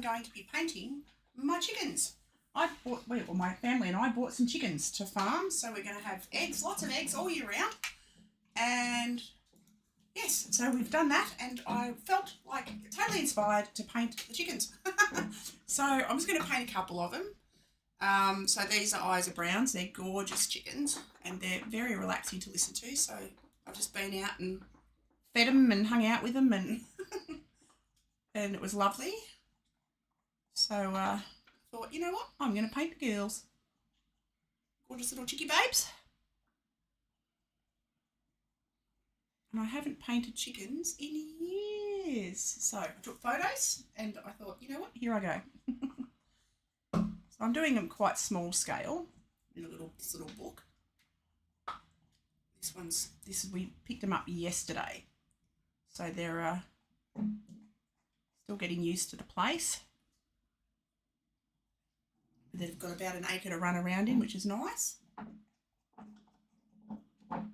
going to be painting my chickens. My family and I bought some chickens to farm, so we're going to have eggs, lots of eggs all year round. And yes, so we've done that, and I felt like totally inspired to paint the chickens. So I'm just going to paint a couple of them. So these are Eyes of Browns. They're gorgeous chickens, and they're very relaxing to listen to. So I've just been out and fed them and hung out with them, and and it was lovely. So I thought, you know what, I'm going to paint the girls. Gorgeous little chickie babes. And I haven't painted chickens in years. So I took photos and I thought, you know what, here I go. So I'm doing them quite small scale in this little book. We picked them up yesterday. So they're still getting used to the place. They've got about an acre to run around in, which is nice. But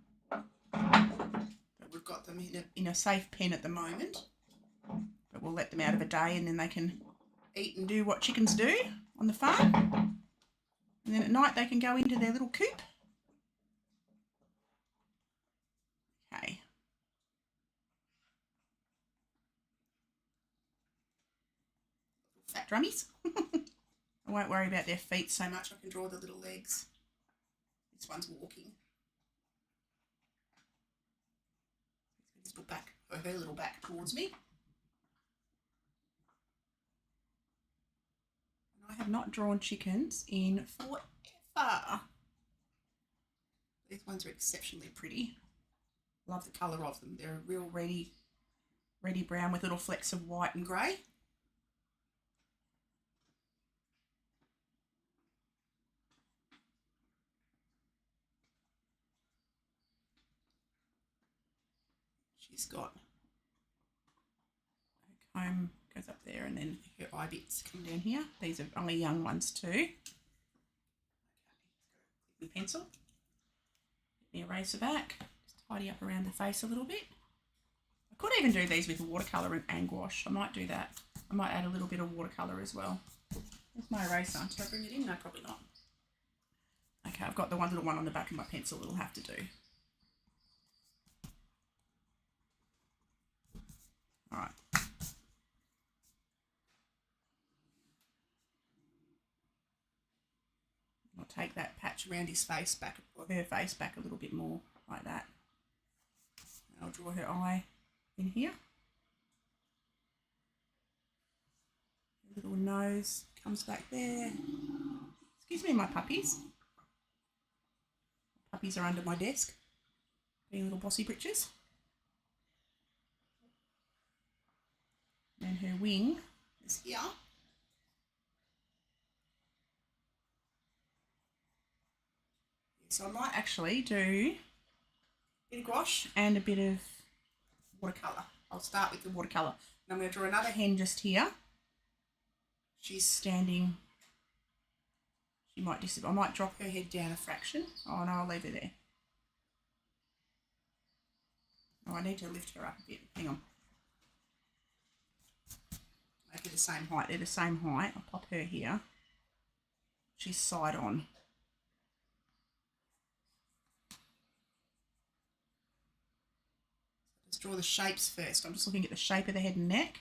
we've got them in a safe pen at the moment. But we'll let them out of a day, and then they can eat and do what chickens do on the farm. And then at night they can go into their little coop. Okay. Fat drummies. I won't worry about their feet so much. I can draw the little legs. This one's walking. His little back, or her little back towards me. And I have not drawn chickens in forever. These ones are exceptionally pretty. Love the colour of them. They're a real reddy brown with little flecks of white and grey. She's got her comb goes up there, and then her eye bits come down here. These are only young ones too. Okay, the pencil. Get the eraser back. Just tidy up around the face a little bit. I could even do these with watercolour and gouache. I might do that. I might add a little bit of watercolour as well. Where's my eraser? Should I bring it in? No, probably not. Okay, I've got the one little one on the back of my pencil that'll have to do. All right. I'll take that patch around his face back, or her face back a little bit more, like that. And I'll draw her eye in here. Her little nose comes back there. Excuse me, my puppies. Puppies are under my desk, being little bossy britches. And her wing is here. So I might actually do a bit of gouache and a bit of watercolour. I'll start with the watercolour. And I'm going to draw another hen just here. She's standing. She might I might drop her head down a fraction. Oh no, I'll leave her there. Oh, I need to lift her up a bit. Hang on. Make it the same height. They're the same height. I'll pop her here. She's side on. Let's draw the shapes first. I'm just looking at the shape of the head and neck.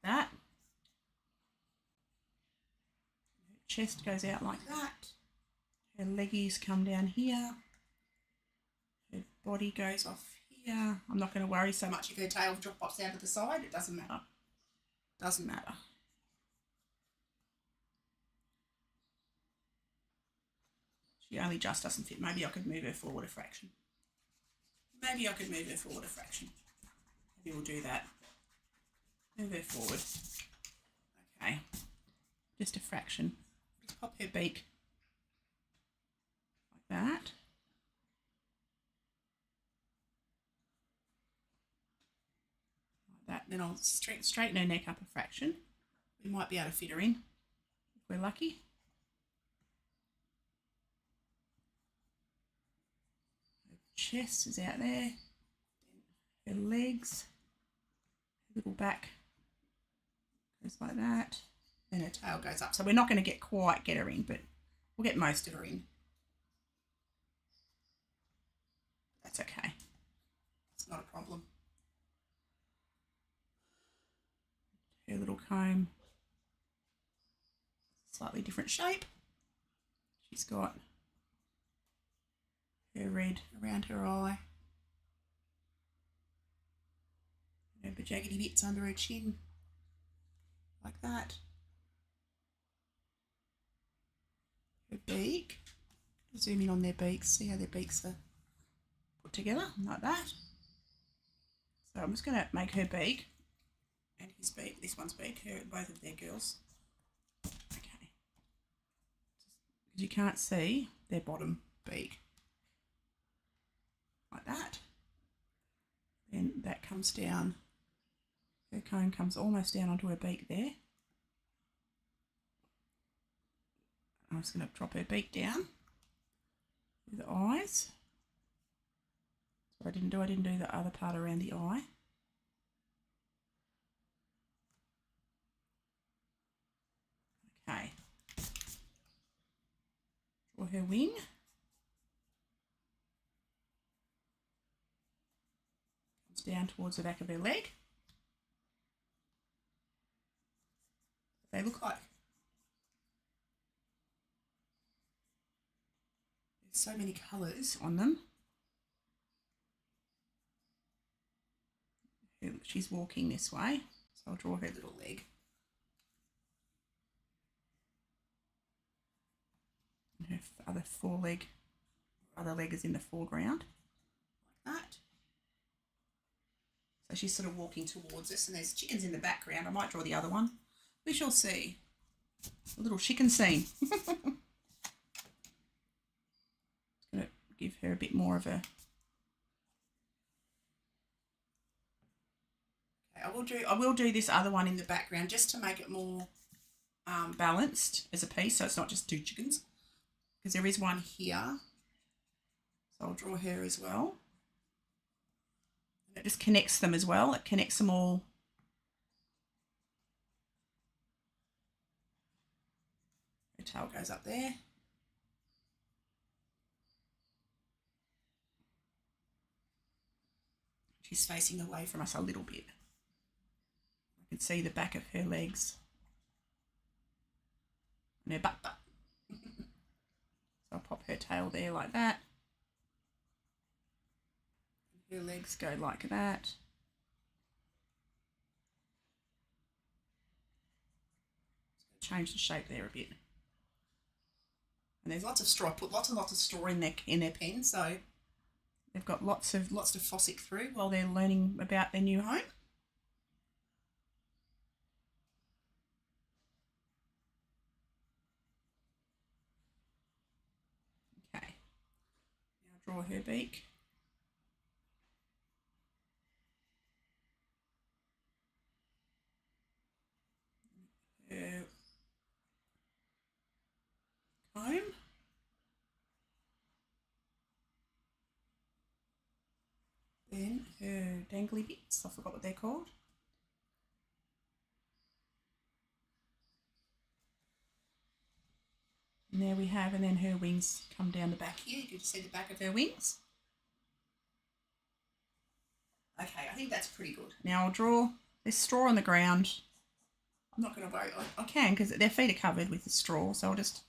Like that. Her chest goes out like that. Her leggies come down here. Her body goes off here. I'm not going to worry so much if her tail pops down to the side. It doesn't matter. Doesn't matter. She only just doesn't fit. Maybe I could move her forward a fraction. Maybe we'll do that. Move her forward. Okay. Just a fraction. Just pop her beak like that. That, then I'll straighten her neck up a fraction. We might be able to fit her in if we're lucky. Her chest is out there. Her legs, her little back Just like that. Then her tail goes up. So we're not going to get her in, but we'll get most of her in. That's okay. It's not a problem. Her little comb. Slightly different shape. She's got her red around her eye. Her jaggedy bits under her chin. Like that. Her beak. Zoom in on their beaks. See how their beaks are put together like that. So I'm just going to make her beak and his beak, this one's beak, both of their girls. Okay. Because you can't see their bottom beak. Like that. Then that comes down. Her comb comes almost down onto her beak there. I'm just going to drop her beak down with the eyes. That's what I didn't do the other part around the eye. Okay. Draw her wing. Comes down towards the back of her leg. They look like. There's so many colours on them. She's walking this way, so I'll draw her little leg. And her other leg is in the foreground, like that. So she's sort of walking towards us, and there's chickens in the background. I might draw the other one. We shall see. A little chicken scene. Just going to give her a bit more of a... Okay, I will do this other one in the background just to make it more balanced as a piece, so it's not just two chickens. Because there is one here. So I'll draw her as well. And it just connects them as well. It connects them all. Her tail goes up there. She's facing away from us a little bit. I can see the back of her legs. And her butt. So I'll pop her tail there like that. Her legs go like that. Change the shape there a bit. And there's lots of straw. I put lots and lots of straw in their pen, so they've got lots to fossick through while they're learning about their new home. Okay. Now draw her beak. Her comb. Then her dangly bits, I forgot what they're called. And there we have, and then her wings come down the back here. You can see the back of her wings. Okay, I think that's pretty good. Now I'll draw this straw on the ground. I'm not going to worry. I can because their feet are covered with the straw, so I'll just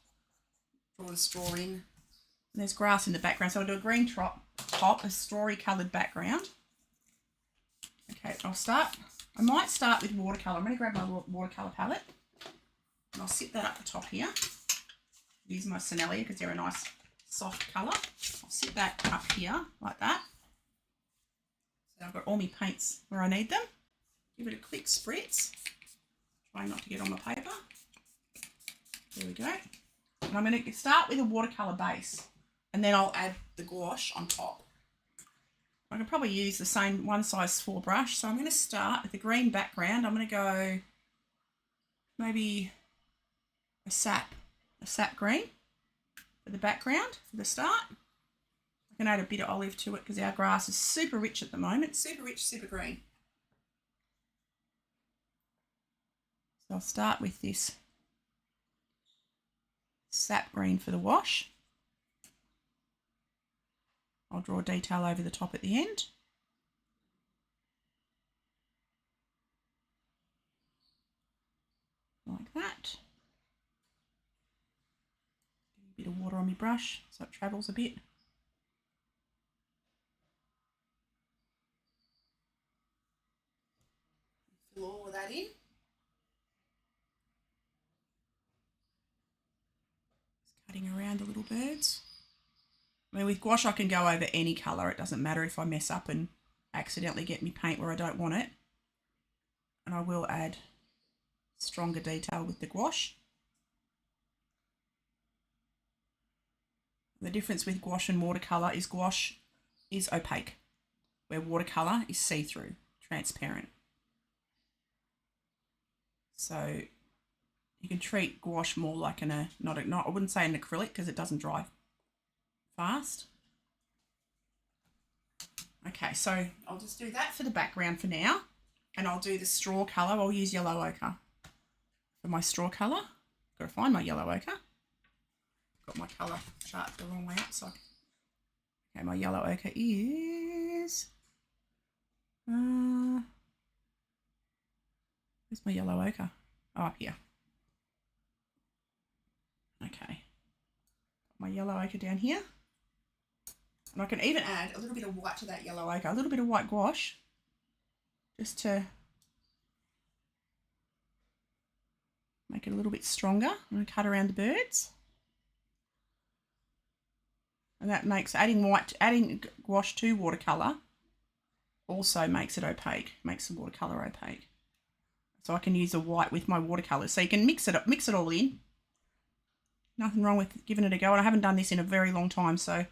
draw the straw in. And there's grass in the background, so I'll do a green top, a strawy coloured background. Okay, I might start with watercolour. I'm going to grab my watercolour palette and I'll sit that up the top here. Use my Sinellia because they're a nice soft colour. I'll sit that up here like that. So I've got all my paints where I need them. Give it a quick spritz. Trying not to get on my paper. There we go. And I'm going to start with a watercolour base and then I'll add the gouache on top. I can probably use the same 1 size 4 brush. So I'm going to start with the green background. I'm going to go maybe a sap green for the background for the start. I can add a bit of olive to it because our grass is super rich at the moment. Super rich, super green. So I'll start with this sap green for the wash. I'll draw a detail over the top at the end. Like that. A bit of water on my brush so it travels a bit. Fill all of that in. Just cutting around the little birds. I mean, with gouache I can go over any colour. It doesn't matter if I mess up and accidentally get me paint where I don't want it. And I will add stronger detail with the gouache. The difference with gouache and watercolour is gouache is opaque, where watercolour is see-through, transparent. So you can treat gouache more like I wouldn't say an acrylic because it doesn't dry fast. Okay, so I'll just do that for the background for now, and I'll do the straw colour. I'll use yellow ochre for my straw colour. Got to find my yellow ochre. Got my colour chart the wrong way up, so okay, my yellow ochre is where's my yellow ochre? Oh, up here. Okay, my yellow ochre down here, and I can even add a little bit of white to that yellow ochre, a little bit of white gouache, just to make it a little bit stronger. I'm going to cut around the birds. And that makes adding gouache to watercolour also makes it opaque, makes the watercolour opaque. So I can use the white with my watercolour. So you can mix it all in. Nothing wrong with giving it a go. And I haven't done this in a very long time, so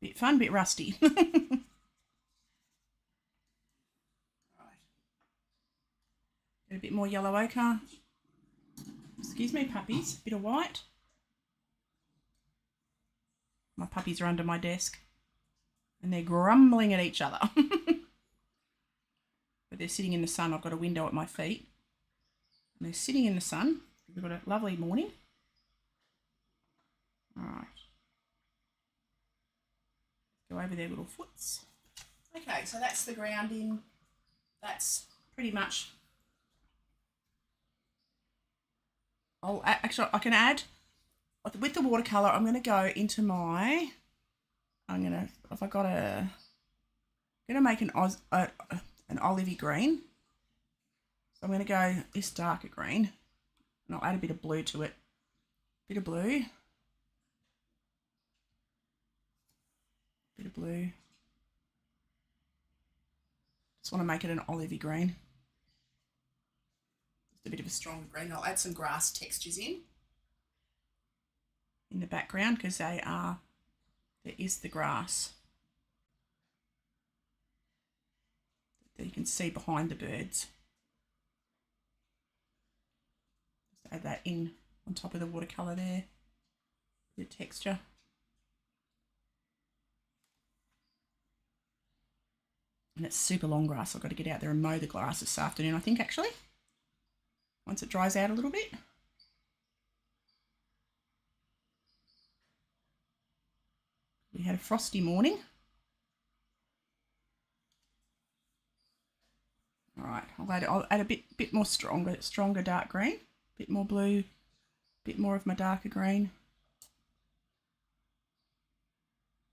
bit fun, bit rusty. Right. Get a bit more yellow ochre. Excuse me, puppies. Bit of white. My puppies are under my desk and they're grumbling at each other. But they're sitting in the sun. I've got a window at my feet. And they're sitting in the sun. We've got a lovely morning. All right. Go over their little foots. Okay, so that's the grounding. That's pretty much... Actually, I can add, with the watercolour, I'm going to go into my, I'm going to make an olivey green. So I'm going to go this darker green, and I'll add a bit of blue to it. Bit of blue. Bit of blue. Just want to make it an olivey green. A bit of a stronger green. I'll add some grass textures in the background because there is the grass that you can see behind the birds. Just add that in on top of the watercolour there, the texture. And it's super long grass. I've got to get out there and mow the grass this afternoon, I think, actually. Once it dries out a little bit. We had a frosty morning. All right, I'll add a bit more stronger dark green, bit more blue, bit more of my darker green.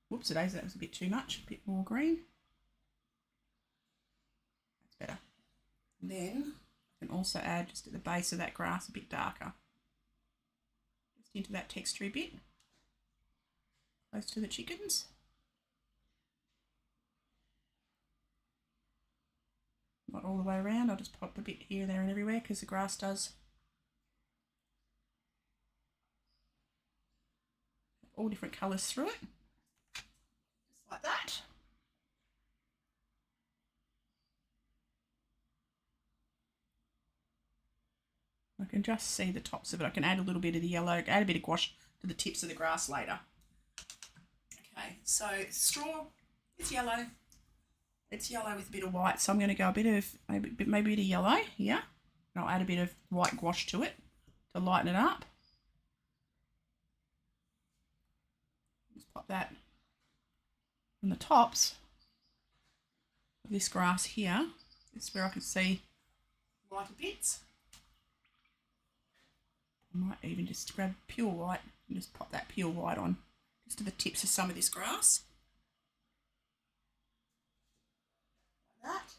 Whoops, that was a bit too much. A bit more green. That's better. And then I can also add just at the base of that grass a bit darker. Just into that texture bit, close to the chickens. Not all the way around, I'll just pop a bit here, there and everywhere because the grass does all different colours through it. Just like that. I can just see the tops of it. I can add a little bit of the yellow, add a bit of gouache to the tips of the grass later. Okay, so straw is yellow, It's yellow with a bit of white, so I'm going to go a bit of, maybe a bit of yellow here. And I'll add a bit of white gouache to it to lighten it up. Just pop that on the tops of this grass here. This is where I can see lighter bits. I might even just grab pure white and just pop that pure white on just to the tips of some of this grass. Like that.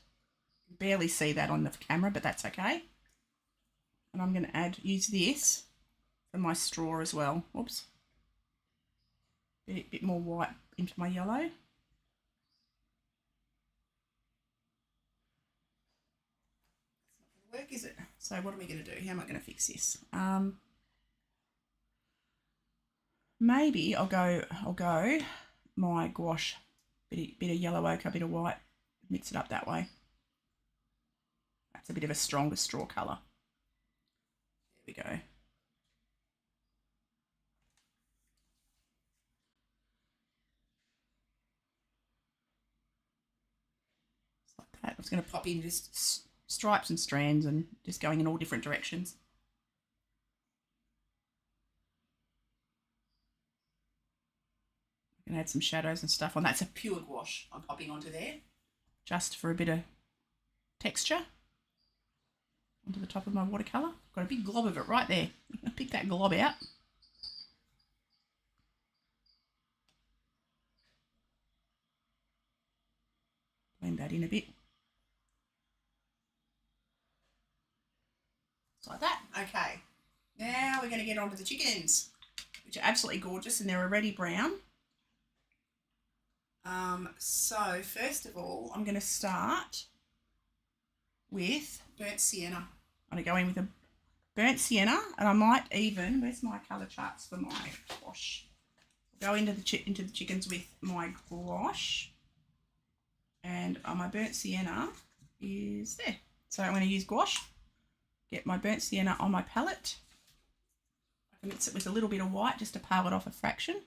You can barely see that on the camera, but that's okay. And I'm going to use this for my straw as well. Whoops. A bit more white into my yellow. Work, is it? So what are we going to do? How am I going to fix this? Maybe I'll go my gouache, bit of yellow ochre, bit of white, mix it up that way. That's a bit of a stronger straw colour. There we go. Just like that. I was going to pop in just stripes and strands and just going in all different directions. I'm going to add some shadows and stuff on. That's a pure gouache I'm popping onto there, just for a bit of texture onto the top of my watercolour. Got a big glob of it right there. Pick that glob out. Blend that in a bit. Just like that. Okay. Now we're going to get onto the chickens, which are absolutely gorgeous, and they're already brown. So first of all, I'm going to start with burnt sienna. I'm going to go in with a burnt sienna, and I might even, where's my colour charts for my gouache? Go into the chickens with my gouache, and my burnt sienna is there. So I'm going to use gouache, get my burnt sienna on my palette. I can mix it with a little bit of white just to pale it off a fraction.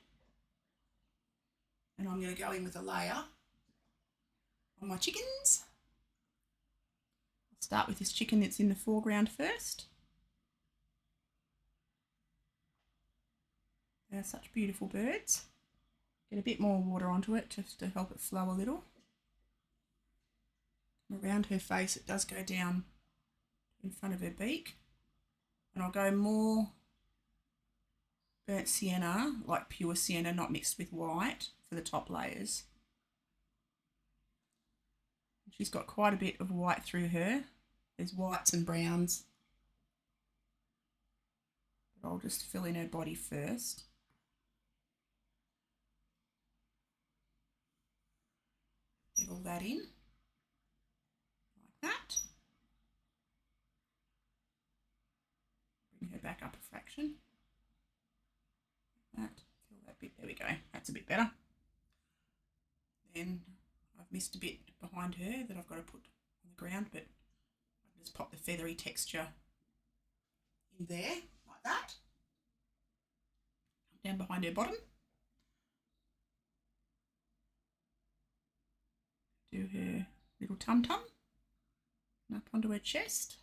And I'm going to go in with a layer on my chickens. I'll start with this chicken that's in the foreground first. They're such beautiful birds. Get a bit more water onto it just to help it flow a little. Around her face it does go down in front of her beak. And I'll go more burnt sienna, like pure sienna, not mixed with white, for the top layers. She's got quite a bit of white through her. There's whites and browns. But I'll just fill in her body first. Get all that in, like that. Bring her back up a fraction. Like that, fill that bit, there we go, that's a bit better. Then I've missed a bit behind her that I've got to put on the ground, but I can just pop the feathery texture in there, like that. Down behind her bottom. Do her little tum-tum and up onto her chest.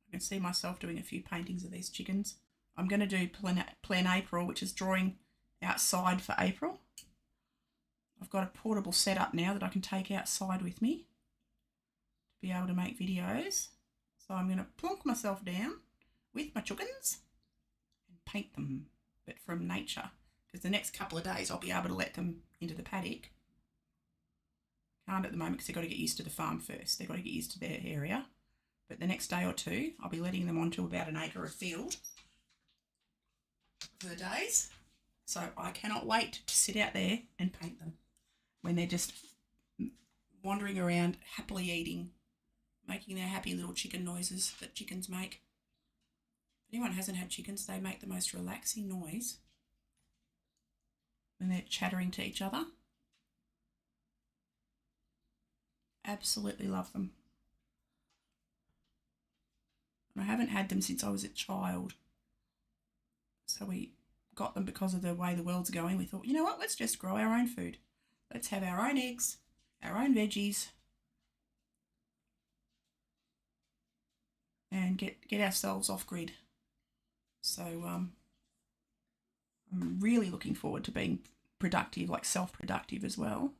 I can see myself doing a few paintings of these chickens. I'm going to do Plan April, which is drawing outside for April. I've got a portable setup now that I can take outside with me to be able to make videos. So I'm going to plonk myself down with my chickens and paint them, but from nature. Because the next couple of days I'll be able to let them into the paddock. Can't at the moment because they've got to get used to the farm first. They've got to get used to their area. But the next day or two, I'll be letting them onto about an acre of field for the days. So I cannot wait to sit out there and paint them when they're just wandering around, happily eating, making their happy little chicken noises that chickens make. If anyone hasn't had chickens, they make the most relaxing noise when they're chattering to each other. Absolutely love them. And I haven't had them since I was a child. So we got them because of the way the world's going. We thought, you know what, let's just grow our own food. Let's have our own eggs, our own veggies, and get ourselves off grid. So I'm really looking forward to being productive, like self-productive as well.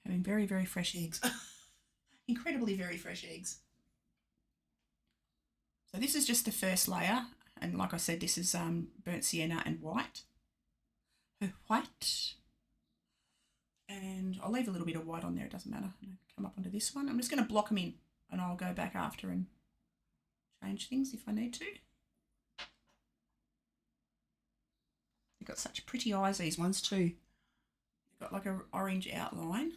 Having very, very fresh eggs. Incredibly very fresh eggs. So this is just the first layer, and like I said, this is burnt sienna and white. White. And I'll leave a little bit of white on there, it doesn't matter. Come up onto this one. I'm just going to block them in, and I'll go back after and change things if I need to. They've got such pretty eyes, these ones too. They've got like an orange outline,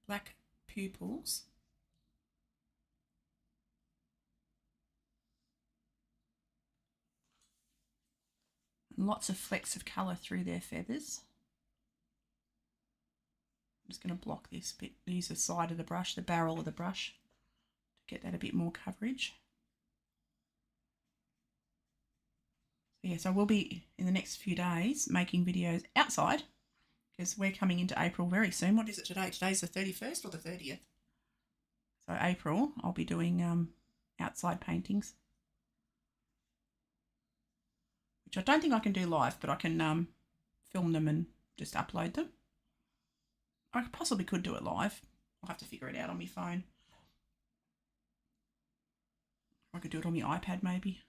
black pupils. And lots of flecks of colour through their feathers. I'm just going to block this bit, use the side of the brush, the barrel of the brush, to get that a bit more coverage. So yes, I will be in the next few days making videos outside, because we're coming into April very soon. What is it today? Today's the 31st or the 30th? So April, I'll be doing outside paintings, which I don't think I can do live, but I can film them and just upload them. I possibly could do it live. I'll have to figure it out on my phone. I could do it on my iPad maybe.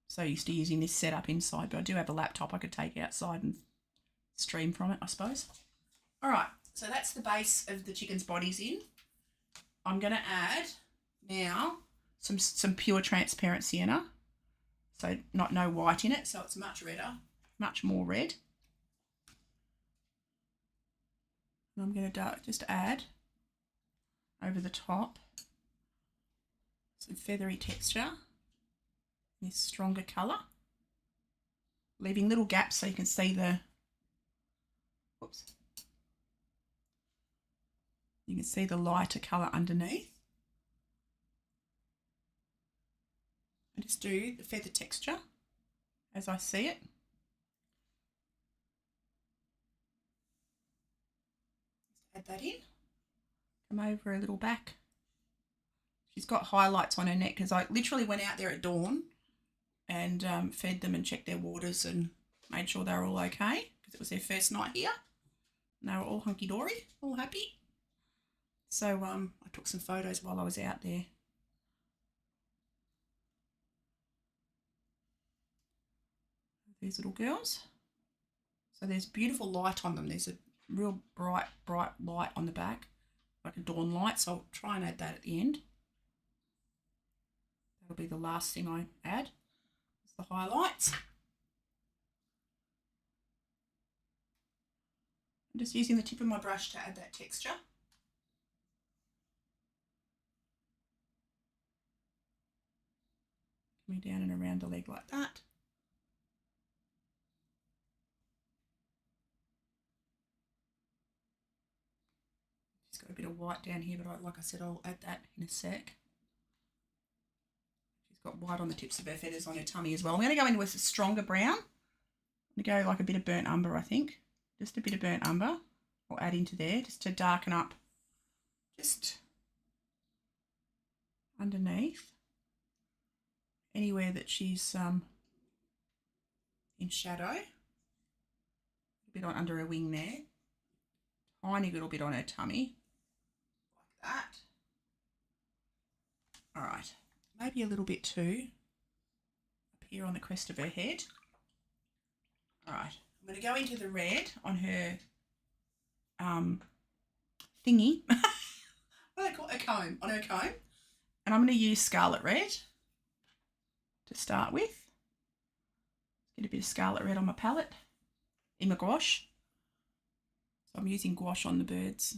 So used to using this setup inside, but I do have a laptop I could take outside and stream from it, I suppose. All right, so that's the base of the chicken's bodies in. I'm going to add now some pure transparent sienna. So no white in it, so it's much redder, much more red. And I'm going to just add over the top some feathery texture, this stronger colour, leaving little gaps so you can see the, whoops, you can see the lighter colour underneath. I just do the feather texture as I see it. Just add that in. Come over a little back. She's got highlights on her neck because I literally went out there at dawn and fed them and checked their waters and made sure they were all okay, because it was their first night here. And they were all hunky-dory, all happy. So I took some photos while I was out there. These little girls. So there's beautiful light on them. There's a real bright light on the back, like a dawn light. So I'll try and add that at the end. That'll be the last thing I add. It's the highlights. I'm just using the tip of my brush to add that texture. Coming down and around the leg like that. She's got a bit of white down here, but like I said, I'll add that in a sec. She's got white on the tips of her feathers on her tummy as well. I'm going to go in with a stronger brown. I'm going to go like a bit of burnt umber, I think. Just a bit of burnt umber. I'll add into there just to darken up just underneath. Anywhere that she's in shadow. A bit on under her wing there. Tiny little bit on her tummy. Like that. All right. Maybe a little bit too up here on the crest of her head. All right. I'm going to go into the red on her thingy. What do they call it? A comb. On her comb. And I'm going to use Scarlet Red to start with. Get a bit of Scarlet Red on my palette, in my gouache. So I'm using gouache on the birds.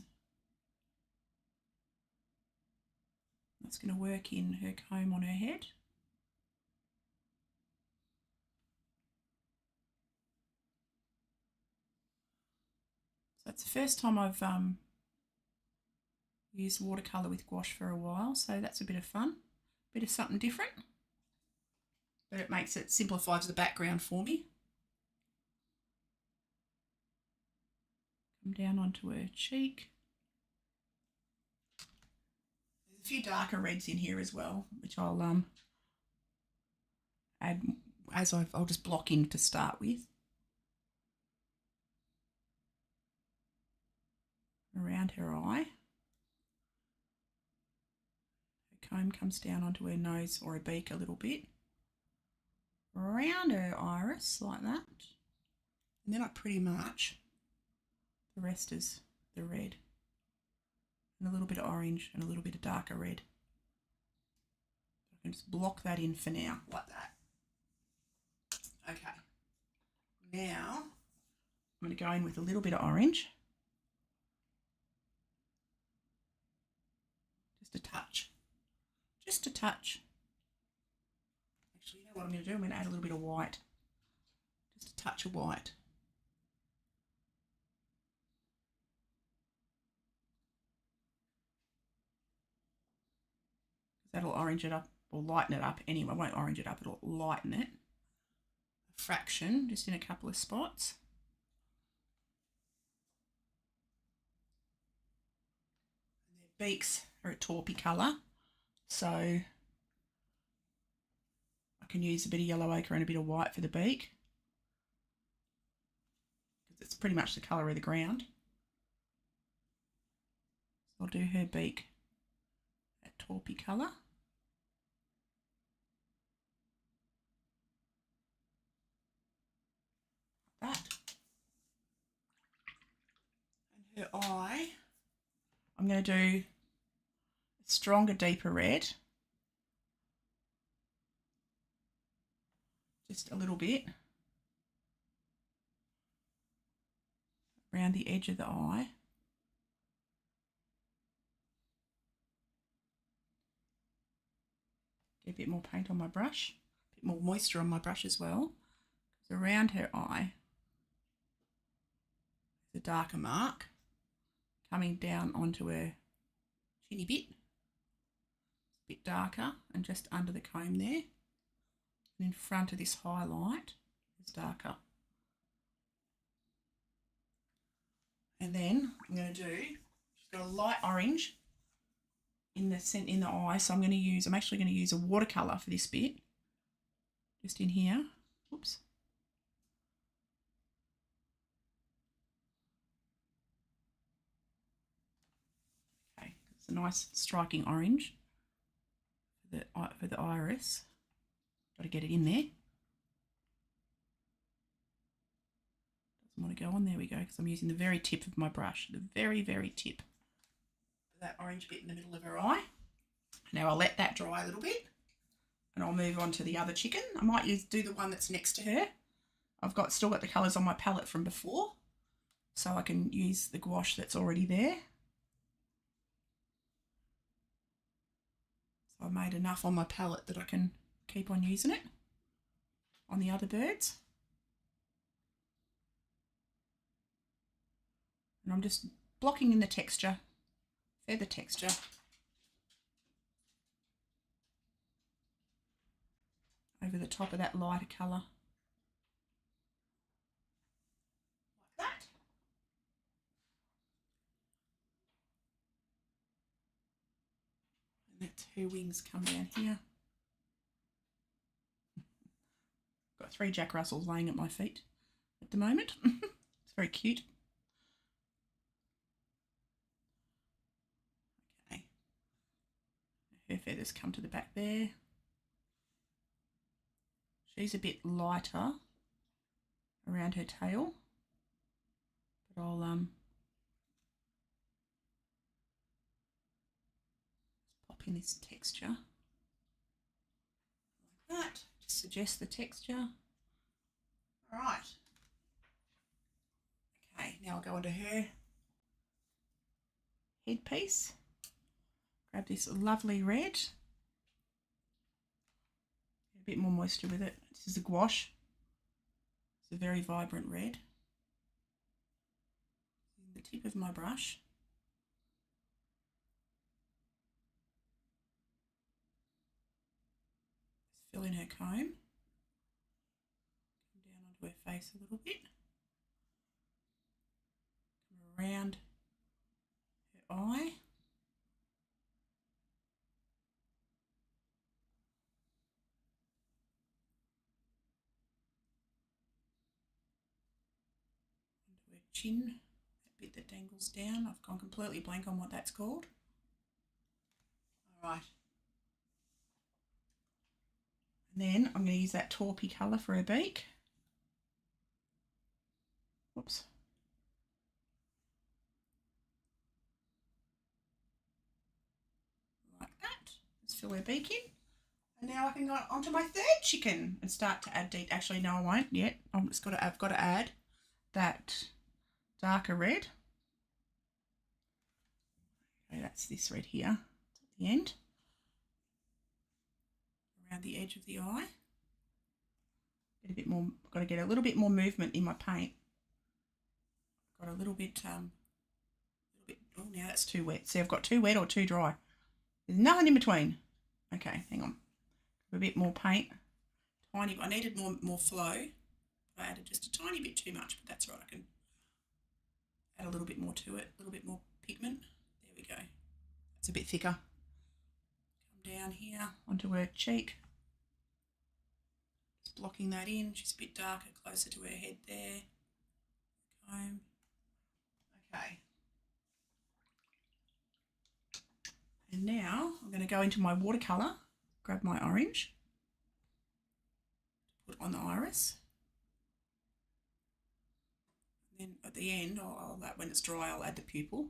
That's going to work in her comb on her head. So that's the first time I've Used watercolour with gouache for a while, so that's a bit of fun, bit of something different, but it makes it simplifies the background for me. Come down onto her cheek. There's a few darker reds in here as well, which I'll add as I'll just block in to start with. Around her eye. Her comb comes down onto her nose or her beak a little bit. Around her iris like that. And then I pretty much, the rest is the red. And a little bit of orange and a little bit of darker red. I can just block that in for now, like that. Okay. Now, I'm going to go in with a little bit of orange. Just a touch. Just a touch. Actually, you know what I'm going to do? I'm going to add a little bit of white. Just a touch of white. That'll orange it up, or lighten it up anyway. It won't orange it up, it'll lighten it. A fraction, just in a couple of spots. And their beaks are a taupey colour, so I can use a bit of yellow ochre and a bit of white for the beak, because it's pretty much the colour of the ground. So I'll do her beak that taupey colour. That. And her eye, I'm going to do a stronger, deeper red. Just a little bit. Around the edge of the eye. Get a bit more paint on my brush. A bit more moisture on my brush as well. So around her eye, the darker mark coming down onto her chinny bit. It's a bit darker, and just under the comb there. And in front of this highlight is darker. And then I'm going to do, she's got a light orange in the eye, so I'm actually going to use a watercolour for this bit. Just in here. Oops. It's a nice striking orange for the iris. Got to get it in there. Doesn't want to go on. There we go, because I'm using the very tip of my brush. The very, very tip. That orange bit in the middle of her eye. Now I'll let that dry a little bit. And I'll move on to the other chicken. I might do the one that's next to her. I've still got the colours on my palette from before. So I can use the gouache that's already there. So I've made enough on my palette that I can keep on using it on the other birds. And I'm just blocking in the texture, feather texture. Over the top of that lighter colour. Like that. And that's her wings come down here. Got 3 Jack Russells laying at my feet at the moment. It's very cute. Okay. Her feathers come to the back there. She's a bit lighter around her tail, but I'll pop in this texture like that, just suggest the texture. All right. Okay, now I'll go into her headpiece. Grab this lovely red. A bit more moisture with it. This is a gouache. It's a very vibrant red. The tip of my brush. in her comb. Come down onto her face a little bit. Come around her eye. Onto her chin, that bit that dangles down. I've gone completely blank on what that's called. All right. And then I'm going to use that taupey colour for her beak. Whoops. Like that. Let's fill her beak in. And now I can go onto my third chicken and start to add deep. Actually, no, I won't yet. I've got to add that darker red. Okay, that's this red here at the end. Around the edge of the eye. Get a bit more, got to get a little bit more movement in my paint. Got a little bit, oh, now that's too wet. See, I've got too wet or too dry. There's nothing in between. Okay, hang on. A bit more paint. Tiny, I needed more flow. I added just a tiny bit too much, but that's right. I can add a little bit more to it, a little bit more pigment. There we go. It's a bit thicker. Come down here onto her cheek. Just blocking that in. She's a bit darker, closer to her head there. Comb. Okay. And now I'm going to go into my watercolour, grab my orange, put on the iris. And then at the end, when it's dry, I'll add the pupil.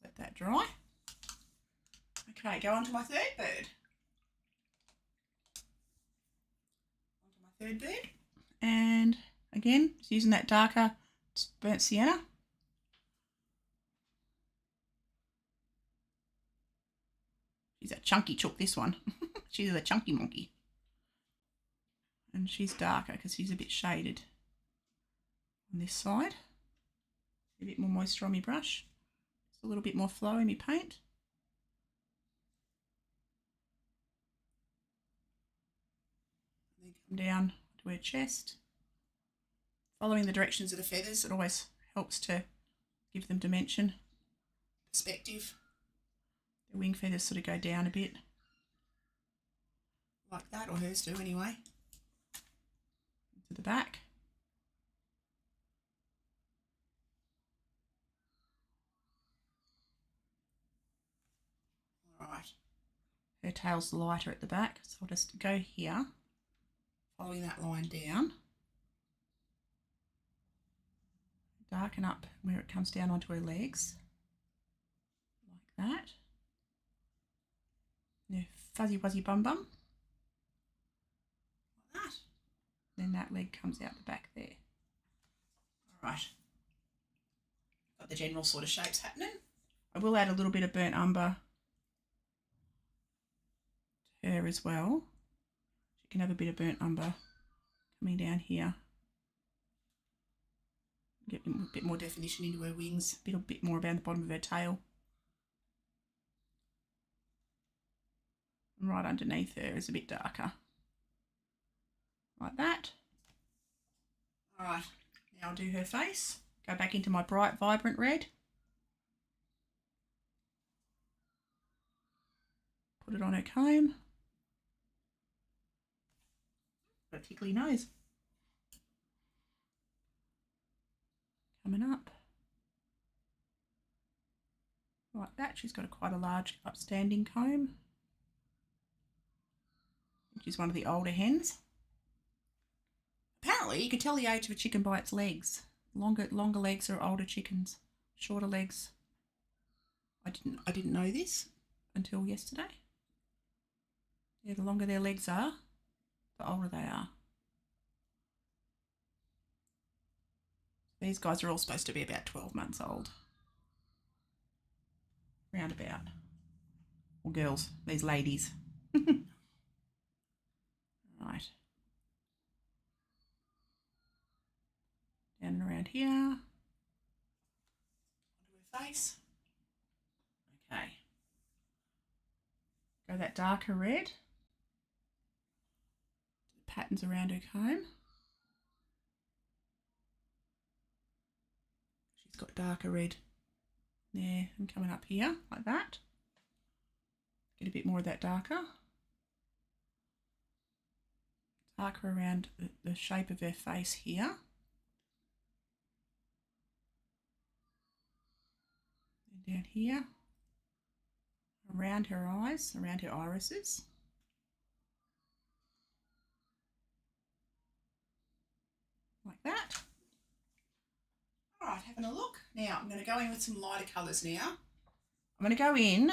Let that dry. Okay, go on to my third bird. Onto my third bird. And again, just using that darker burnt sienna. She's a chunky chook, this one. She's a chunky monkey. And she's darker because she's a bit shaded on this side. A bit more moisture on my brush. Just a little bit more flow in my paint. And then come down to her chest. Following the directions of the feathers, it always helps to give them dimension, perspective. The wing feathers sort of go down a bit. Like that, or hers do anyway. To the back. Alright. Her tail's lighter at the back, so I'll just go here, following that line down. Darken up where it comes down onto her legs. Like that. Her fuzzy wuzzy bum bum. Like that. Then that leg comes out the back there. Alright. Got the general sort of shapes happening. I will add a little bit of burnt umber to her as well. She can have a bit of burnt umber coming down here. Get a bit more definition into her wings, a bit more around the bottom of her tail. And right underneath her is a bit darker. Like that. Alright, now I'll do her face. Go back into my bright, vibrant red. Put it on her comb. Got a tickly nose. Coming up. Like that. She's got quite a large upstanding comb. She's one of the older hens. Apparently, you can tell the age of a chicken by its legs. Longer legs are older chickens. Shorter legs. I didn't know this until yesterday. Yeah, the longer their legs are, the older they are. These guys are all supposed to be about 12 months old. Roundabout. Or girls, these ladies. Right. Down and around here. Onto her face. Okay. Go that darker red. Patterns around her comb. She's got darker red there and coming up here like that. Get a bit more of that darker. Darker around the shape of her face here. And down here. Around her eyes, around her irises. Like that. Alright, having a look. Now I'm going to go in with some lighter colours now. I'm going to go in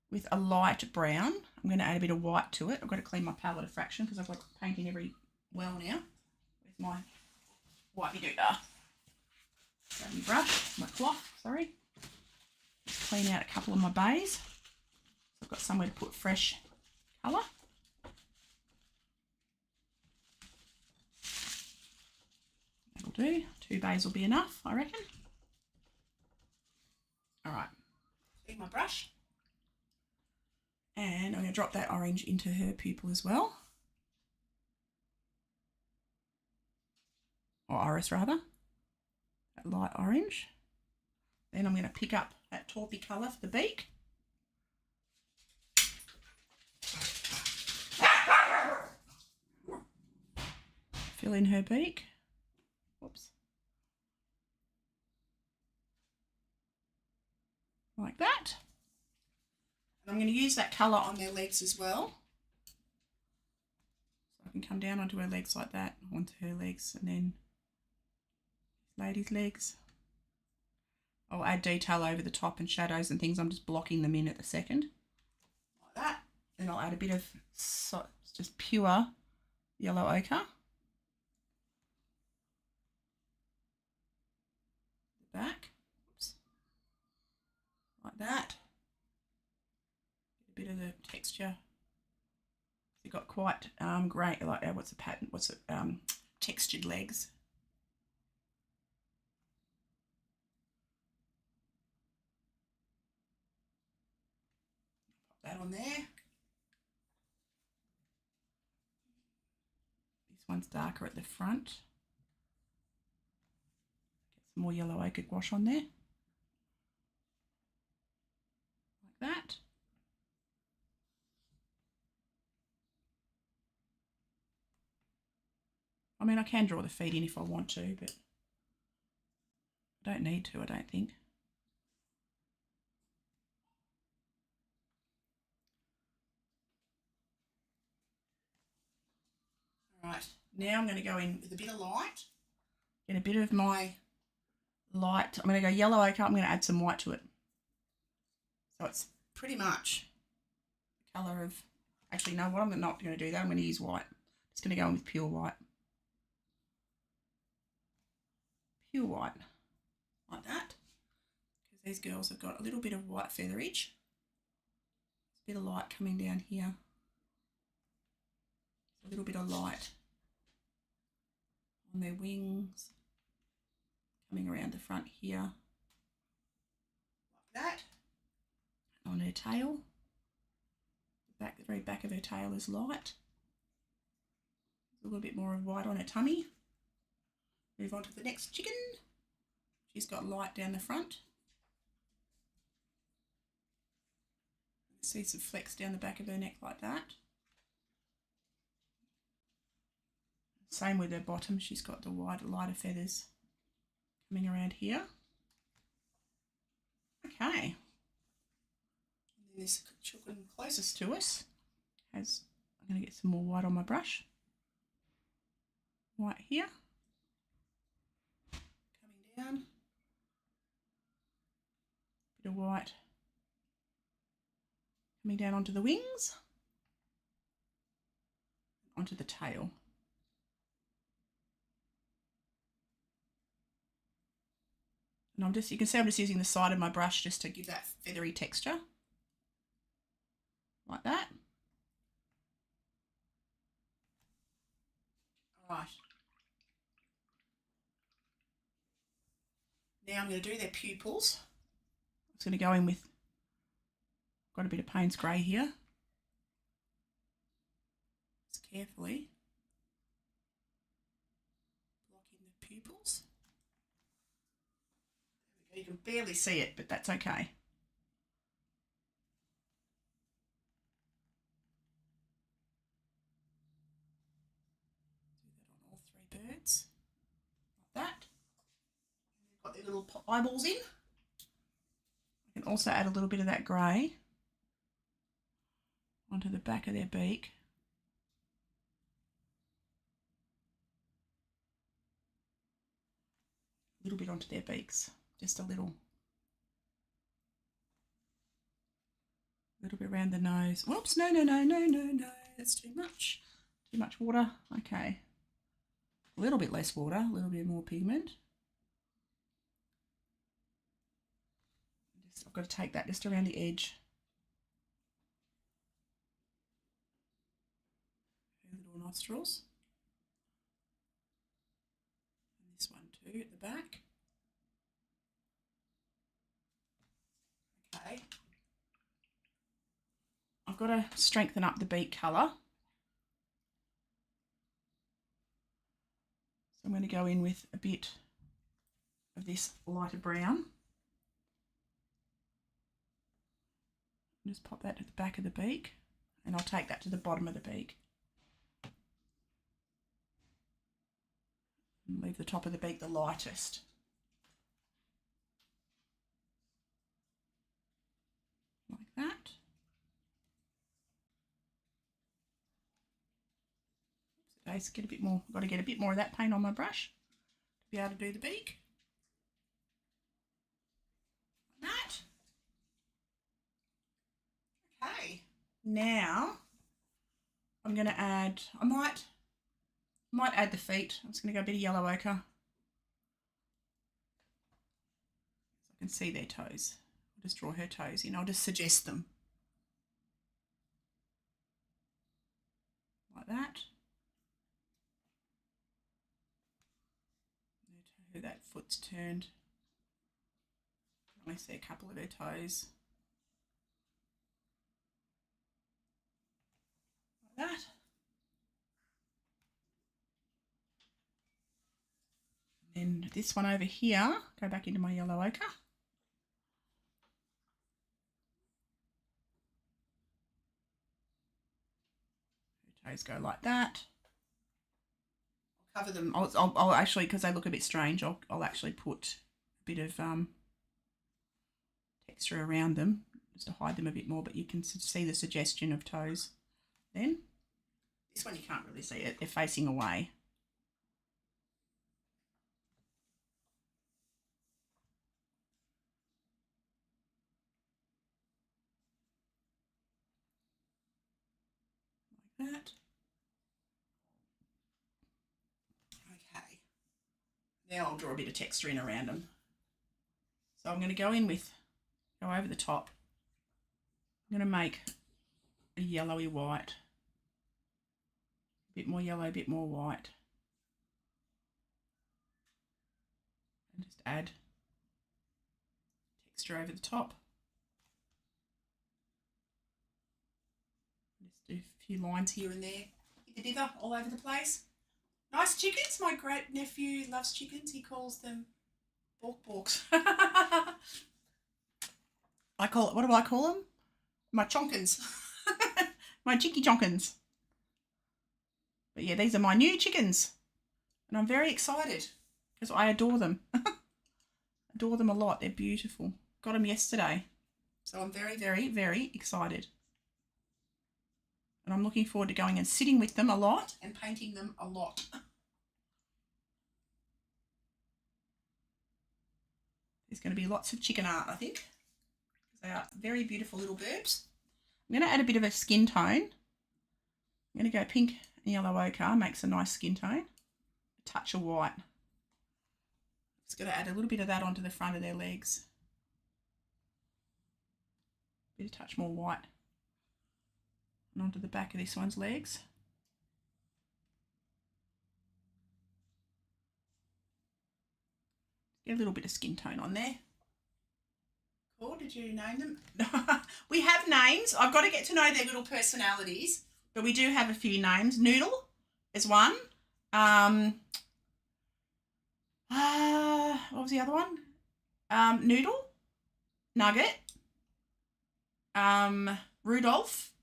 with a light brown. I'm going to add a bit of white to it. I've got to clean my palette a fraction because I've got painting every well now. Where's my whitey doodah? Grab my brush, my cloth, sorry. Just clean out a couple of my bays. So I've got somewhere to put fresh colour. That'll do. 2 bays will be enough, I reckon. Alright, take my brush. And I'm going to drop that orange into her pupil as well. Or iris rather. That light orange. Then I'm going to pick up that taupey colour for the beak. Fill in her beak. Whoops. Like that. And I'm going to use that colour on their legs as well. So I can come down onto her legs like that, onto her legs, and then lady's legs. I'll add detail over the top and shadows and things. I'm just blocking them in at the second. Like that. Then I'll add a bit of just pure yellow ochre. The back. Oops. Like that. A bit of the texture. You've got quite great, like what's the pattern? What's it? Textured legs. Pop that on there. This one's darker at the front. Get some more yellow ochre gouache on there. Like that. I mean, I can draw the feet in if I want to, but I don't need to, I don't think. Alright, now I'm going to go in with a bit of light. Get a bit of my light. I'm going to go yellow ochre. I'm going to add some white to it. So it's pretty much the colour of... Actually, no, what I'm not going to do that. I'm going to use white. Just going to go in with pure white. Pure white. Like that. Because these girls have got a little bit of white featherage. A bit of light coming down here. A little bit of light on their wings. Coming around the front here. Like that. On her tail. The very back of her tail is light. A little bit more of white on her tummy. Move on to the next chicken. She's got light down the front. See some flecks down the back of her neck like that. Same with her bottom. She's got the lighter feathers coming around here. Okay. And then this chicken closest to us has, I'm going to get some more white on my brush. White here. Coming down. Bit of white coming down onto the wings. Onto the tail. And you can see I'm just using the side of my brush just to give that feathery texture. Like that. Alright. Now I'm going to do their pupils. I'm just going to go in with Got a bit of Payne's grey here. Just carefully block in the pupils. There we go. You can barely see it, but that's okay. Do that on all three birds, like that. Got their little eyeballs in. I can also add a little bit of that grey onto the back of their beak. A little bit onto their beaks, just a little. A little bit around the nose. Whoops, no, that's too much. Too much water. Okay. A little bit less water, a little bit more pigment. I've got to take that just around the edge. Her little nostrils. And this one too at the back. Okay. I've got to strengthen up the beak colour. So I'm going to go in with a bit of this lighter brown. Just pop that to the back of the beak, and I'll take that to the bottom of the beak. And leave the top of the beak the lightest. Like that. Okay, so get a bit more, got to get a bit more of that paint on my brush to be able to do the beak. Like that. Okay, now I'm going to add, I might add the feet. I'm just going to go a bit of yellow ochre so I can see their toes. I'll just draw her toes in. I'll just suggest them like that. That foot's turned. I see a couple of her toes. Like that. And then this one over here, go back into my yellow ochre. Her toes go like that. I'll cover them. I'll actually, because they look a bit strange, I'll actually put a bit of texture around them just to hide them a bit more, but you can see the suggestion of toes then. This one you can't really see it, they're facing away. Like that. Okay. Now I'll draw a bit of texture in around them. So I'm going to go over the top. I'm going to make a yellowy white. A bit more yellow, a bit more white. And just add texture over the top. Just do a few lines here and there. Hit the dither all over the place. Nice chickens. My great nephew loves chickens. He calls them borks. I call it, what do I call them? My chonkins. My chicky chonkins. But yeah, these are my new chickens. And I'm very excited because I adore them. Adore them a lot. They're beautiful. Got them yesterday. So I'm very, very, very excited. And I'm looking forward to going and sitting with them a lot and painting them a lot. There's going to be lots of chicken art, I think. They are very beautiful little birds. I'm going to add a bit of a skin tone. I'm going to go pink and yellow ochre, makes a nice skin tone. A touch of white. Just going to add a little bit of that onto the front of their legs. A bit of touch more white. And onto the back of this one's legs. Get a little bit of skin tone on there. Or did you name them? We have names. I've got to get to know their little personalities, but we do have a few names. Noodle is one. What was the other one? Noodle, Nugget, Rudolph,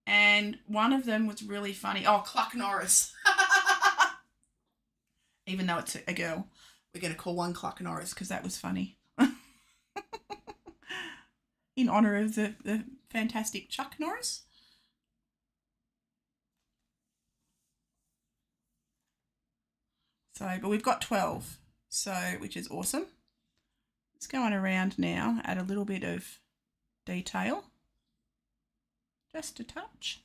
and one of them was really funny. Oh, Cluck Norris. Even though it's a girl, we're going to call one Cluck Norris because that was funny. In honour of the fantastic Chuck Norris. So, but we've got 12, so which is awesome. Let's go on around now, add a little bit of detail, just a touch.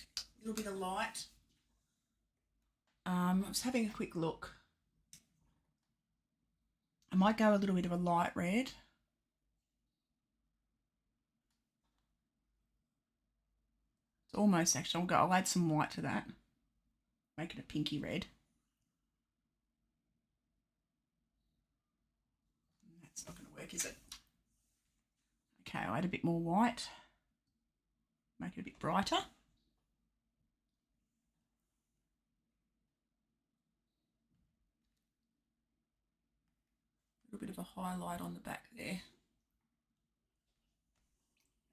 A little bit of light. I was having a quick look. I might go a little bit of a light red. It's almost actually, I'll add some white to that. Make it a pinky red. That's not going to work, is it? Okay, I'll add a bit more white. Make it a bit brighter. A little bit of a highlight on the back there.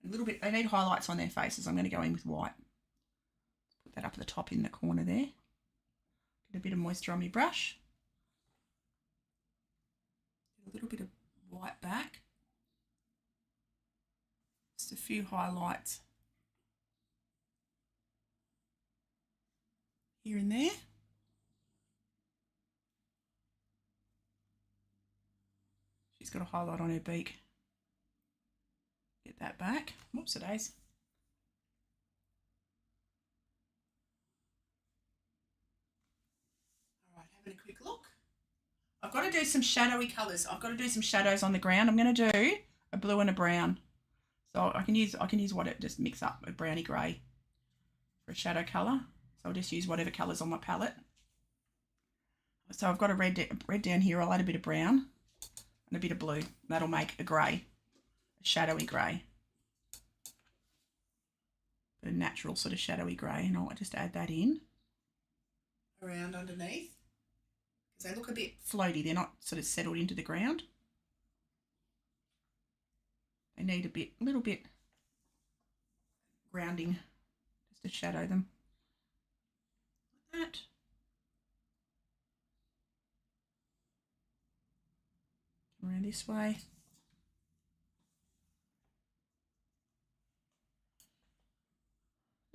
A little bit, they need highlights on their faces. I'm going to go in with white. Put that up at the top in the corner there. Get a bit of moisture on my brush. Get a little bit of white back. Just a few highlights here and there. She's got a highlight on her beak. Get that back. Whoops, it is. All right, having a quick look. I've got to do some shadowy colours. I've got to do some shadows on the ground. I'm going to do a blue and a brown. So I can use what it just mix up, a browny grey for a shadow colour. So I'll just use whatever colour's on my palette. So I've got a red down here. I'll add a bit of brown and a bit of blue. That'll make a grey, a shadowy grey. A natural sort of shadowy grey, and I'll just add that in around underneath because they look a bit floaty. They're not sort of settled into the ground. They need a little bit grounding just to shadow them. Like that. Around this way.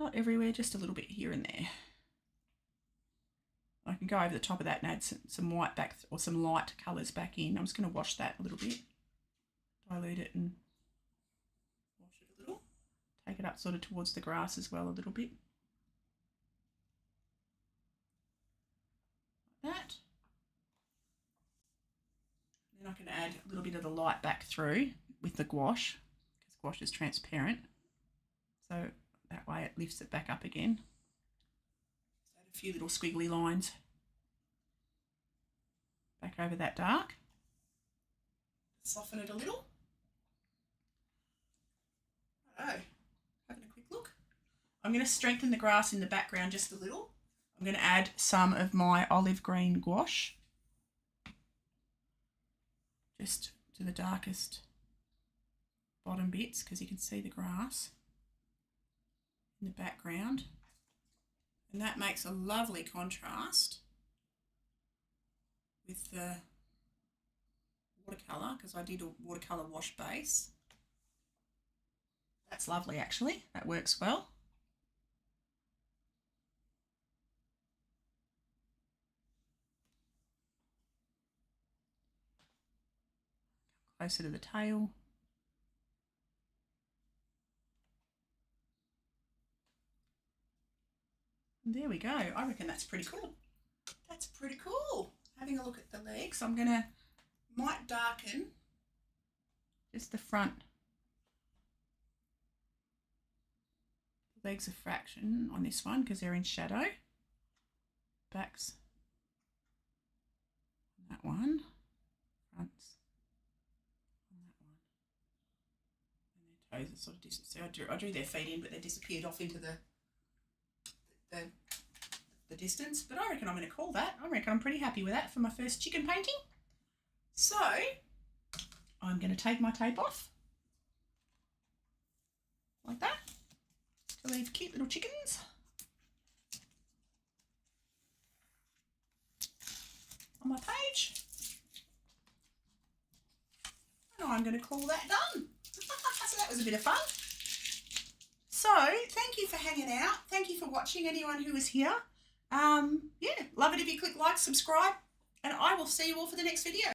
Not everywhere, just a little bit here and there. I can go over the top of that and add some white back or some light colours back in. I'm just going to wash that a little bit. Dilute it and wash it a little. Take it up sort of towards the grass as well a little bit. Like that. Then I can add a little bit of the light back through with the gouache because gouache is transparent. So that way it lifts it back up again. Add a few little squiggly lines back over that dark. Soften it a little. Righto, having a quick look. I'm going to strengthen the grass in the background just a little. I'm going to add some of my olive green gouache just to the darkest bottom bits because you can see the grass in the background, and that makes a lovely contrast with the watercolour because I did a watercolour wash base. That's lovely actually, that works well. Closer to the tail. There we go. I reckon that's pretty cool. That's pretty cool. Having a look at the legs, I'm going to might darken just the front legs a fraction on this one because they're in shadow. Backs on that one. Fronts on that one. And their toes are sort of disappeared. So I drew their feet in, but they disappeared off into the distance. But I reckon I'm going to call that. I reckon I'm pretty happy with that for my first chicken painting. So I'm going to take my tape off like that to leave cute little chickens on my page. And I'm going to call that done. So that was a bit of fun. So thank you for hanging out. Thank you for watching, anyone who is here. Yeah, love it if you click like, subscribe, and I will see you all for the next video.